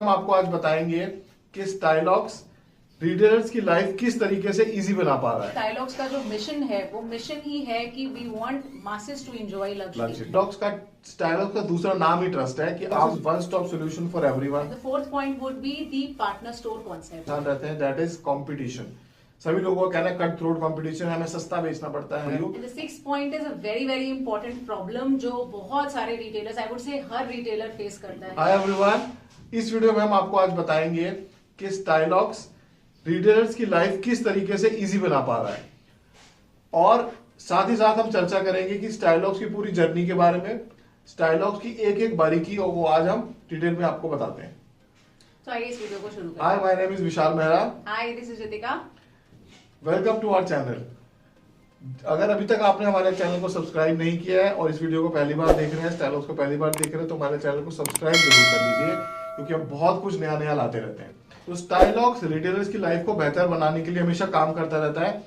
हम आपको आज बताएंगे कि स्टाइलॉक्स रिटेलर्स की लाइफ किस तरीके से इजी बना पा रहा है। स्टाइलॉक्स का जो मिशन है वो मिशन ही है कि we want masses to enjoy luxury. Stylox का दूसरा नाम ही ट्रस्ट है कि आप one stop solution for everyone. The fourth point would be the partner store concept. ध्यान रहते हैं दैट इज कंपटीशन। सभी लोगों का कहना है कट थ्रोट कंपटीशन है, हमें सस्ता बेचना पड़ता है। The six point is a very very important problem जो बहुत सारे retailers, I would say her retailer face करता है। हाय एवरीवन, इस वीडियो में हम आपको आज बताएंगे कि स्टाइलॉक्स रिटेलर्स की लाइफ किस तरीके से इजी बना पा रहा है, और साथ ही साथ हम चर्चा करेंगे कि स्टाइलॉक्स की पूरी जर्नी के बारे में, स्टाइलॉक्स की एक एक बारीकी, और वो आज हम डिटेल में आपको बताते हैं। तो आइए इस वीडियो को शुरू करते हैं। Hi, my name is Vishal Mehra. Hi, this is Ritika. Welcome to our channel. अगर अभी तक आपने हमारे चैनल को सब्सक्राइब नहीं किया है और इस वीडियो को पहली बार देख रहे हैं, स्टाइलॉक्स को पहली बार देख रहे हैं, तो हमारे चैनल को सब्सक्राइब जरूर कर लीजिए, क्योंकि हम बहुत कुछ नया नया लाते रहते हैं। तो स्टाइलॉक्स रिटेलर्स की लाइफ को बेहतर बनाने के लिए हमेशा काम करता रहता है।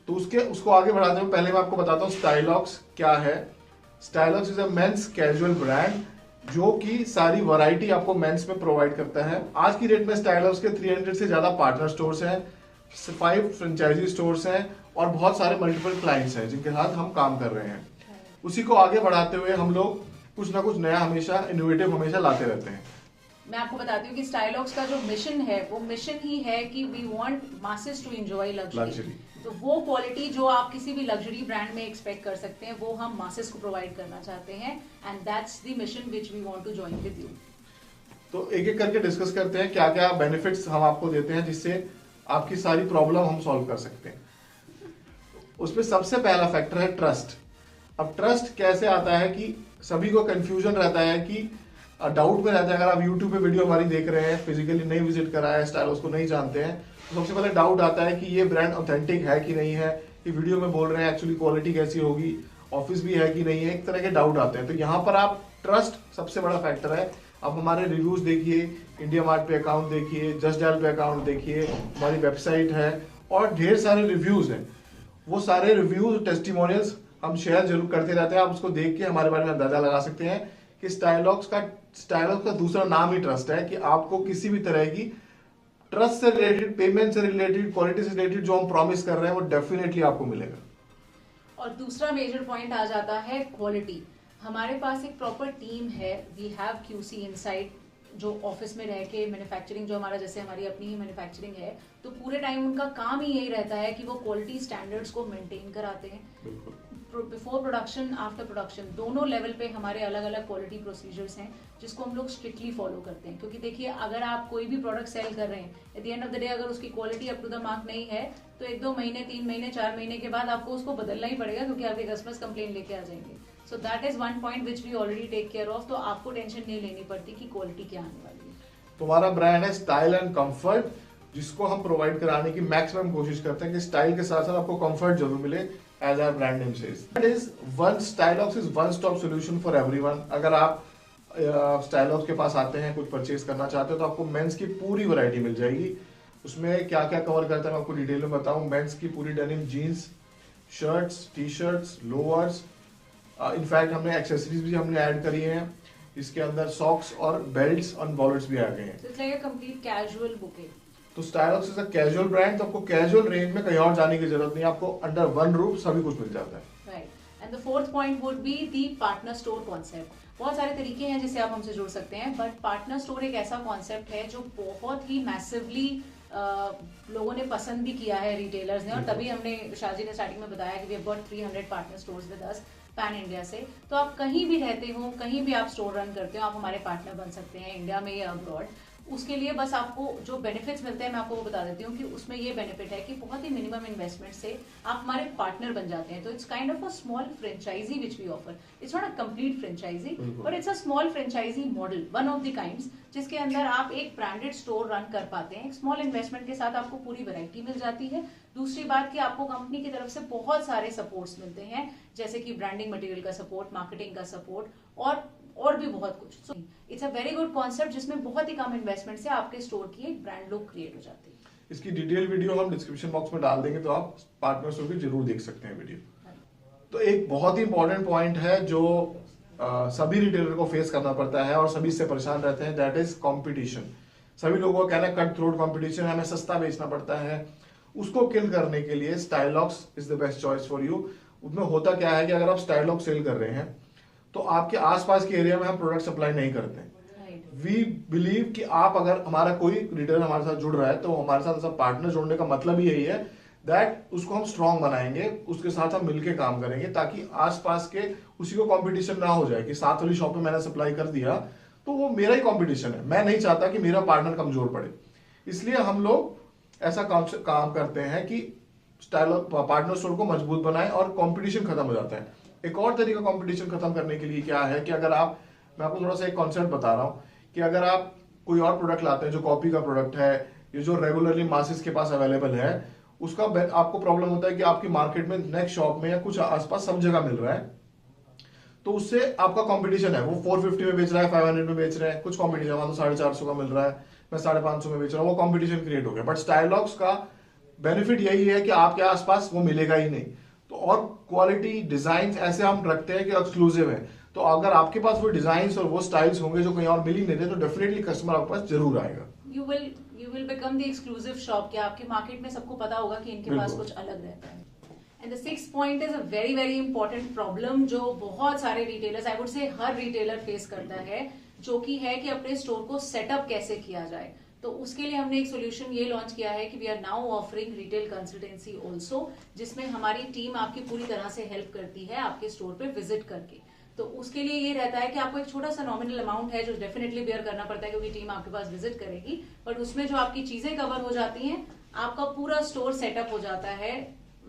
तो उसको आगे बढ़ाते हुए पहले मैं आपको बताता हूँ स्टाइलॉक्स क्या है। Stylox is a men's casual brand जो कि सारी वैरायटी आपको मेंस में प्रोवाइड करता है। आज की डेट में स्टाइलॉक्स के 300 से ज्यादा पार्टनर स्टोर्स हैं, 5 फ्रेंचाइजी स्टोर्स हैं और बहुत सारे मल्टीपल क्लाइंट्स हैं जिनके साथ हम काम कर रहे हैं। उसी को आगे बढ़ाते हुए हम लोग कुछ ना कुछ नया हमेशा इनोवेटिव हमेशा लाते रहते हैं। मैं आपको बताती हूँ कि स्टाइलॉक्स का जो मिशन है वो मिशन ही है कि we want masses to enjoy luxury. तो वो क्वालिटी जो आप किसी भी लग्जरी ब्रांड में एक्सपेक्ट कर सकते हैं वो हम मासेस को प्रोवाइड करना चाहते हैं, and that's the mission which we want to join with you. तो एक एक करके डिस्कस करते हैं क्या क्या बेनिफिट्स हम आपको देते हैं जिससे आपकी सारी प्रॉब्लम हम सॉल्व कर सकते हैं। उसमें सबसे पहला फैक्टर है ट्रस्ट। अब ट्रस्ट कैसे आता है कि सभी को कंफ्यूजन रहता है, कि डाउट में रहता है। अगर आप YouTube पे वीडियो हमारी देख रहे हैं, फिजिकली नहीं विजिट करा है, स्टाइलॉक्स को नहीं जानते हैं, तो सबसे पहले डाउट आता है कि ये ब्रांड ऑथेंटिक है कि नहीं है, ये वीडियो में बोल रहे हैं एक्चुअली क्वालिटी कैसी होगी, ऑफिस भी है कि नहीं है, एक तरह के डाउट आते हैं। तो यहाँ पर आप ट्रस्ट सबसे बड़ा फैक्टर है। आप हमारे रिव्यूज देखिए, इंडिया मार्ट पे अकाउंट देखिए, जस्ट डायल पे अकाउंट देखिए, हमारी वेबसाइट है और ढेर सारे रिव्यूज हैं। वो सारे रिव्यूज, टेस्टिमोनियल्स हम शेयर जरूर करते रहते हैं। आप उसको देख के हमारे बारे में अंदाजा लगा सकते हैं कि स्टाइलॉक्स का दूसरा नाम ही ट्रस्ट है, कि आपको किसी भी तरह की ट्रस्ट से रिलेटेड, पेमेंट से रिलेटेड, क्वालिटी से रिलेटेड जो हम प्रॉमिस कर रहे हैं वो डेफिनेटली आपको मिलेगा। और दूसरा मेजर पॉइंट आ जाता है क्वालिटी। हमारे पास एक प्रॉपर टीम है, वी हैव QC इनसाइड, जो ऑफिस में रह के मैन्युफैक्चरिंग, जो हमारा जैसे हमारी अपनी ही मैन्युफैक्चरिंग है, तो पूरे टाइम उनका काम ही यही रहता है कि वो क्वालिटी स्टैंडर्ड्स को मेंटेन कराते हैं। बिफोर प्रोडक्शन, आफ्टर प्रोडक्शन, दोनों लेवल पे हमारे अलग अलग क्वालिटी प्रोसीजर्स हैं जिसको हम लोग स्ट्रिक्टली फॉलो करते हैं। क्योंकि देखिए, अगर आप कोई भी प्रोडक्ट सेल कर रहे हैं, at the end of the day अगर उसकी quality up to the mark नहीं है तो 1-2 महीने, 3 महीने, 4 महीने के बाद आपको उसको बदलना ही पड़ेगा, क्योंकि आपके कस्टमर्स कंप्लेन लेके आ जाएंगे। So that is one point which we already take care of. तो आपको टेंशन नहीं लेनी पड़ती कि क्वालिटी क्या आने वाली है। तुम्हारा ब्रांड है स्टाइल एंड कंफर्ट, जिसको हम प्रोवाइड कराने की मैक्सिमम कोशिश करते हैं कि स्टाइल के साथ साथ आपको कंफर्ट जरूर मिले, as our brand name says. That is Stylox is one stop solution for everyone. अगर आप स्टाइलॉक्स के पास आते हैं, कुछ परचेज करना चाहते हो, तो आपको मेंस की पूरी वैरायटी मिल जाएगी। उसमें क्या क्या कवर करता है मैं आपको डिटेल में बताऊं। मेंस की पूरी denim jeans, shirts, T shirts, lowers, in fact हमने एक्सेसरीज भी हमने ऐड करी हैं। इसके अंदर सॉक्स और बेल्ट्स और वॉलेट्स भी आ गए हैं। It's like a complete casual bouquet. तो स्टाइलॉक्स इज अ कैजुअल ब्रांड, तो आपको कैजुअल रेंज में कहीं और जाने की जरूरत नहीं, आपको अंडर वन रूफ सभी कुछ मिल जाता है। Right, and the fourth point would be the partner store concept. बहुत सारे तरीके हैं जिससे आप हमसे जुड़ सकते हैं, बट पार्टनर स्टोर एक ऐसा कॉन्सेप्ट है जो बहुत ही मैसिवली लोगों ने पसंद भी किया है, रिटेलर्स ने, और तभी हमने, शाहजी ने स्टार्टिंग में बताया कि we have got 300 partner stores with us pan India से। तो आप कहीं भी रहते हो, कहीं भी आप स्टोर रन करते हो, आप हमारे पार्टनर बन सकते हैं, इंडिया में या अब्रॉड। उसके लिए बस आपको जो बेनिफिट्स मिलते हैं मैं आपको वो बता देती हूँ कि उसमें ये बेनिफिट है कि बहुत ही मिनिमम इन्वेस्टमेंट से आप हमारे पार्टनर बन जाते हैं। तो it's kind of a small franchise which we offer. It's not a complete franchise, but it's a small franchise model, one of the kinds, जिसके अंदर आप एक ब्रांडेड स्टोर रन कर पाते हैं। एक स्मॉल इन्वेस्टमेंट के साथ आपको पूरी वैरायटी मिल जाती है। दूसरी बात कि आपको कंपनी की तरफ से बहुत सारे सपोर्ट्स मिलते हैं, जैसे कि ब्रांडिंग मटेरियल का सपोर्ट, मार्केटिंग का सपोर्ट और भी बहुत कुछ। So it's a very good concept जिसमें बहुत ही कम इन्वेस्टमेंट से आपके स्टोर की एक ब्रांड लुक क्रिएट हो जाती है। इसकी डिटेल वीडियो हम डिस्क्रिप्शन बॉक्स में डाल देंगे, तो आप पार्टनर स्टोर की जरूर देख सकते हैं वीडियो। तो एक बहुत ही इंपॉर्टेंट पॉइंट है जो सभी रिटेलर को फेस करना पड़ता है और सभी इससे परेशान रहते हैं, दैट इज कंपटीशन। सभी लोगों का कहना है कट थ्रोट कंपटीशन है, हमें सस्ता बेचना पड़ता है। उसको किल करने के लिए Stylox is the best choice for you. उसमें होता क्या है कि अगर आप स्टाइलॉक्स सेल कर रहे हैं तो आपके आसपास के एरिया में हम प्रोडक्ट सप्लाई नहीं करते। वी बिलीव कि आप अगर हमारा कोई रिटेलर हमारे साथ जुड़ रहा है तो हमारे साथ ऐसा पार्टनर जोड़ने का मतलब ही यही है दैट उसको हम स्ट्रांग बनाएंगे, उसके साथ हम मिलके काम करेंगे ताकि आसपास के उसी को कंपटीशन ना हो जाए कि साथ वाली शॉप में मैंने सप्लाई कर दिया तो वो मेरा ही कंपटीशन है। मैं नहीं चाहता कि मेरा पार्टनर कमजोर पड़े, इसलिए हम लोग ऐसा काम करते हैं कि पार्टनर स्टोर को मजबूत बनाए और कंपटीशन खत्म हो जाता है। एक और तरीका कंपटीशन खत्म करने के लिए क्या है कि अगर आप, मैं आपको थोड़ा सा एक कॉन्सेप्ट बता रहा हूँ कि अगर आप कोई और प्रोडक्ट लाते हैं जो कॉपी का प्रोडक्ट है, ये जो रेगुलरली मासेस के पास अवेलेबल है, उसका आपको प्रॉब्लम होता है कि आपकी मार्केट में नेक्स्ट शॉप में या कुछ आसपास सब जगह मिल रहा है, तो उससे आपका कंपटीशन है, वो 450 में बेच रहा है, 500 में बेच रहे हैं, कुछ कंपटीशन वहां तो 450 का मिल रहा है, मैं 550 में बेच रहा हूँ, वो कंपटीशन क्रिएट हो गया। बट स्टाइलॉक्स का बेनिफिट यही है कि आपके आसपास वो मिलेगा ही नहीं। तो और क्वालिटी डिजाइन ऐसे हम रखते हैं कि एक्सक्लूसिव है, तो अगर आपके पास वो डिजाइन और वो स्टाइल्स होंगे जो कहीं और मिल ही नहीं रहे तो डेफिनेटली कस्टमर आपके पास जरूर आएगा। You will become the exclusive shop, कि आपके मार्केट में सबको पता होगा कि इनके पास कुछ अलग रहता है। And the sixth point is a very very important problem जो बहुत सारे retailers, I would say her retailer face करता है, जो कि है कि अपने स्टोर को सेटअप कैसे किया जाए। तो उसके लिए हमने एक सोल्यूशन ये लॉन्च किया है कि we are now offering retail consultancy also, जिसमें हमारी टीम आपकी पूरी तरह से हेल्प करती है आपके स्टोर पे विजिट करके। तो उसके लिए ये रहता है कि आपको एक छोटा सा नॉमिनल अमाउंट है जो डेफिनेटली बेयर करना पड़ता है क्योंकि टीम आपके पास विजिट करेगी, बट उसमें जो आपकी चीजें कवर हो जाती हैं, आपका पूरा स्टोर सेटअप हो जाता है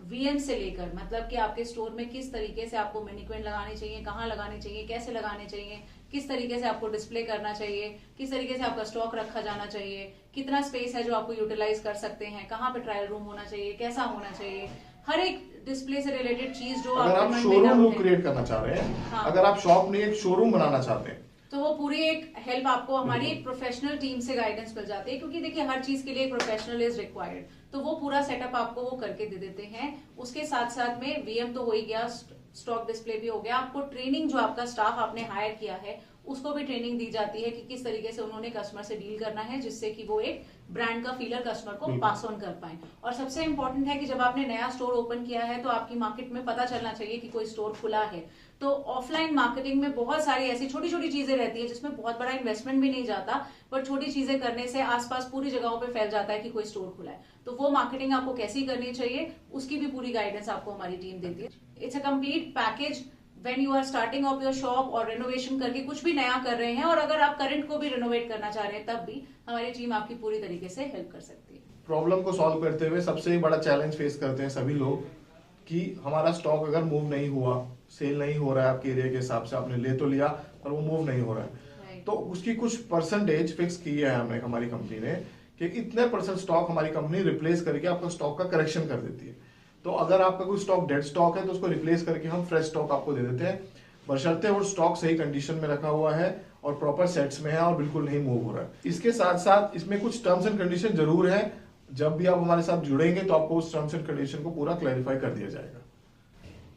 वीएम से लेकर, मतलब कि आपके स्टोर में किस तरीके से आपको मैनिक्विन लगाने चाहिए, कहाँ लगाने चाहिए, कैसे लगाने चाहिए, किस तरीके से आपको डिस्प्ले करना चाहिए, किस तरीके से आपका स्टॉक रखा जाना चाहिए, कितना स्पेस है जो आपको यूटिलाइज कर सकते हैं, कहाँ पे ट्रायल रूम होना चाहिए, कैसा होना चाहिए, हर एक डिस्प्ले से रिलेटेड चीज जो अगर आप शोरूम क्रिएट करना चाह रहे हैं, हाँ। अगर आप शॉप नहीं एक शोरूम बनाना चाहते हैं तो वो पूरी एक हेल्प आपको हमारी एक प्रोफेशनल टीम से गाइडेंस मिल जाती है, क्योंकि देखिए हर चीज के लिए एक प्रोफेशनल इज रिक्वायर्ड, तो वो पूरा सेटअप आपको वो करके दे देते हैं। उसके साथ साथ में वीएम तो हो ही गया, स्टॉक डिस्प्ले भी हो गया, आपको ट्रेनिंग जो आपका स्टाफ आपने हायर किया है उसको भी ट्रेनिंग दी जाती है कि किस तरीके से उन्होंने कस्टमर से डील करना है, जिससे कि वो एक ब्रांड का फीलर कस्टमर को पास ऑन कर पाए। और सबसे इंपॉर्टेंट है कि जब आपने नया स्टोर ओपन किया है तो आपकी मार्केट में पता चलना चाहिए कि कोई स्टोर खुला है। तो ऑफलाइन मार्केटिंग में बहुत सारी ऐसी छोटी छोटी चीजें रहती है जिसमें बहुत बड़ा इन्वेस्टमेंट भी नहीं जाता, बट छोटी चीजें करने से आसपास पूरी जगहों पे फैल जाता है कि कोई स्टोर खुला है। तो वो मार्केटिंग आपको कैसी करनी चाहिए उसकी भी पूरी गाइडेंस आपको हमारी टीम देती है। It's a complete package when you are starting off your shop और रेनोवेशन करके कुछ भी नया कर रहे हैं, और अगर आप करंट को भी रेनोवेट करना चाह रहे हैं तब भी हमारी टीम आपकी पूरी तरीके से हेल्प कर सकती है। प्रॉब्लम को सॉल्व करते हुए सबसे बड़ा चैलेंज फेस करते हैं सभी लोग कि हमारा स्टॉक अगर मूव नहीं हुआ, सेल नहीं हो रहा है आपके एरिया के हिसाब से, आपने ले तो लिया पर वो मूव नहीं हो रहा है, तो उसकी कुछ परसेंटेज फिक्स की है हमने, हमारी कंपनी ने, कि इतने % स्टॉक हमारी कंपनी रिप्लेस करके आपका स्टॉक का करेक्शन कर देती है। तो अगर आपका कोई स्टॉक डेड स्टॉक है तो उसको रिप्लेस करके हम फ्रेश स्टॉक आपको दे देते हैं, बशर्ते वो स्टॉक सही कंडीशन में रखा हुआ है और प्रॉपर सेट्स में है और बिल्कुल नहीं मूव हो रहा है। इसके साथ साथ इसमें कुछ टर्म्स एंड कंडीशन जरूर है, जब भी आप हमारे साथ जुड़ेंगे तो आपको उस टर्म्स एंड कंडीशन को पूरा क्लैरिफाई कर दिया जाएगा।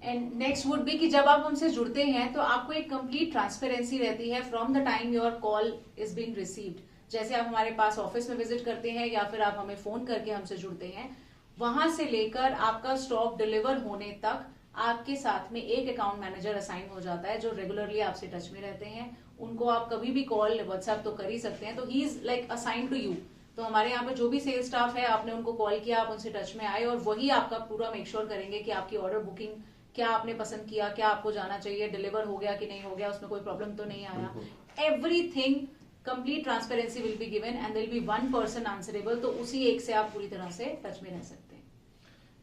एंड नेक्स्ट वुड बी कि जब आप हमसे जुड़ते हैं तो आपको एक कंप्लीट ट्रांसपेरेंसी रहती है from the time your call is being received. जैसे आप हमारे पास ऑफिस में विजिट करते हैं या फिर आप हमें फोन करके हमसे जुड़ते हैं, वहां से लेकर आपका स्टॉक डिलीवर होने तक आपके साथ में एक अकाउंट मैनेजर असाइन हो जाता है जो रेगुलरली आपसे टच में रहते हैं। उनको आप कभी भी कॉल व्हाट्सएप तो कर ही सकते हैं, तो he is like assign to you. तो हमारे यहाँ पे जो भी सेल्स स्टाफ है, आपने उनको कॉल किया, आप उनसे टच में आए और वही आपका पूरा मेक श्योर करेंगे कि आपकी ऑर्डर बुकिंग क्या आपने पसंद किया, क्या आपको जाना चाहिए, डिलीवर हो गया कि नहीं हो गया, उसमें कोई प्रॉब्लम तो नहीं आया, everything complete transparency will be given and there will be one person answerable. तो उसी एक से आप पूरी तरह से टच में रह सकते हैं।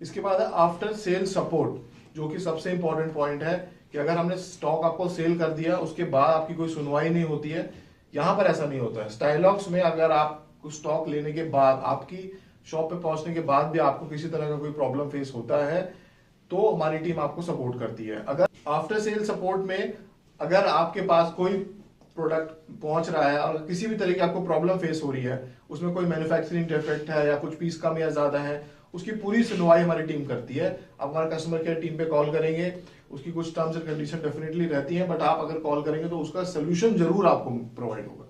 इसके बाद है आफ्टर सेल सपोर्ट, जो कि सबसे इंपॉर्टेंट पॉइंट है कि अगर हमने स्टॉक आपको सेल कर दिया उसके बाद आपकी कोई सुनवाई नहीं होती है, यहाँ पर ऐसा नहीं होता है। स्टाइलॉक्स में अगर आप स्टॉक लेने के बाद, आपकी शॉप पे पहुंचने के बाद भी आपको किसी तरह का कोई प्रॉब्लम फेस होता है तो हमारी टीम आपको सपोर्ट करती है। अगर आफ्टर सेल सपोर्ट में अगर आपके पास कोई प्रोडक्ट पहुंच रहा है और किसी भी तरह की आपको प्रॉब्लम फेस हो रही है, उसमें कोई मैन्युफैक्चरिंग डिफेक्ट है या कुछ पीस कम या ज्यादा है, उसकी पूरी सुनवाई हमारी टीम करती है। आप हमारे कस्टमर केयर टीम पे कॉल करेंगे, उसकी कुछ टर्म्स एंड कंडीशन डेफिनेटली रहती हैं, बट आप अगर कॉल करेंगे तो उसका सोल्यूशन जरूर आपको प्रोवाइड होगा।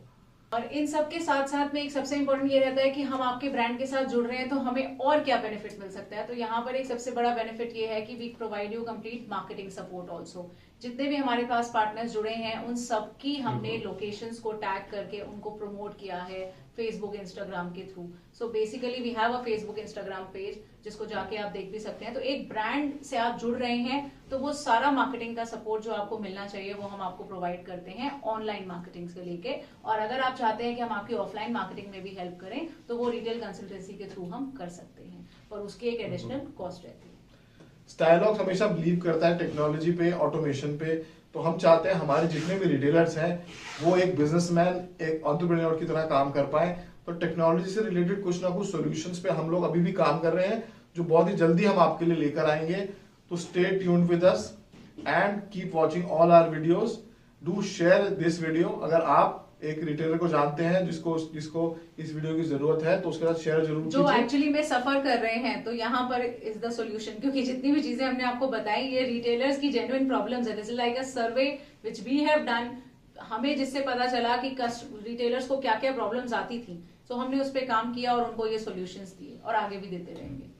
और इन सब के साथ साथ में एक सबसे इम्पोर्टेंट ये रहता है कि हम आपके ब्रांड के साथ जुड़ रहे हैं तो हमें और क्या बेनिफिट मिल सकता है। तो यहाँ पर एक सबसे बड़ा बेनिफिट ये है कि we provide you complete marketing support also. जितने भी हमारे पास पार्टनर्स जुड़े हैं उन सबकी हमने लोकेशंस को टैग करके उनको प्रमोट किया है फेसबुक इंस्टाग्राम के through. So basically we have a Facebook Instagram page जिसको जाके आप देख भी सकते हैं। तो एक ब्रांड से आप जुड़ रहे हैं तो वो सारा मार्केटिंग का सपोर्ट जो आपको मिलना चाहिए वो हम आपको प्रोवाइड करते हैं ऑनलाइन मार्केटिंग से लेके। और अगर आप चाहते हैं कि हम आपकी ऑफलाइन मार्केटिंग में भी हेल्प करें तो वो रिटेल कंसल्टेंसी के थ्रू हम कर सकते हैं और उसकी एक एडिशनल कॉस्ट रहती है। स्टाइलॉग हमेशा बिलीव करता है टेक्नोलॉजी पे, ऑटोमेशन पे। तो हम चाहते हैं हमारे जितने भी रिटेलर्स हैं वो एक बिजनेसमैन, एक एंटरप्रेन्योर की तरह काम कर पाए। तो टेक्नोलॉजी से रिलेटेड कुछ ना कुछ सॉल्यूशंस पे हम लोग अभी भी काम कर रहे हैं जो बहुत ही जल्दी हम आपके लिए लेकर आएंगे। तो stay tuned with us and keep watching all our videos. Do share this video. अगर आप एक रिटेलर को जानते हैं जिसको इस वीडियो की जरूरत है तो उसके साथ शेयर जरूर जो कीजिए। एक्चुअली में सफर कर रहे हैं तो यहाँ पर इज द सॉल्यूशन, क्योंकि जितनी भी चीजें हमने आपको बताई ये रिटेलर्स की जेन्युइन प्रॉब्लम्स है। This is like a survey which we have done. हमें जिससे पता चला कि रिटेलर्स को क्या क्या प्रॉब्लम्स आती थी, तो हमने उस पर काम किया और उनको ये सॉल्यूशंस दिए और आगे भी देते रहेंगे।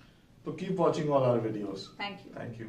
तो keep watching all our videos. Thank you. Thank you.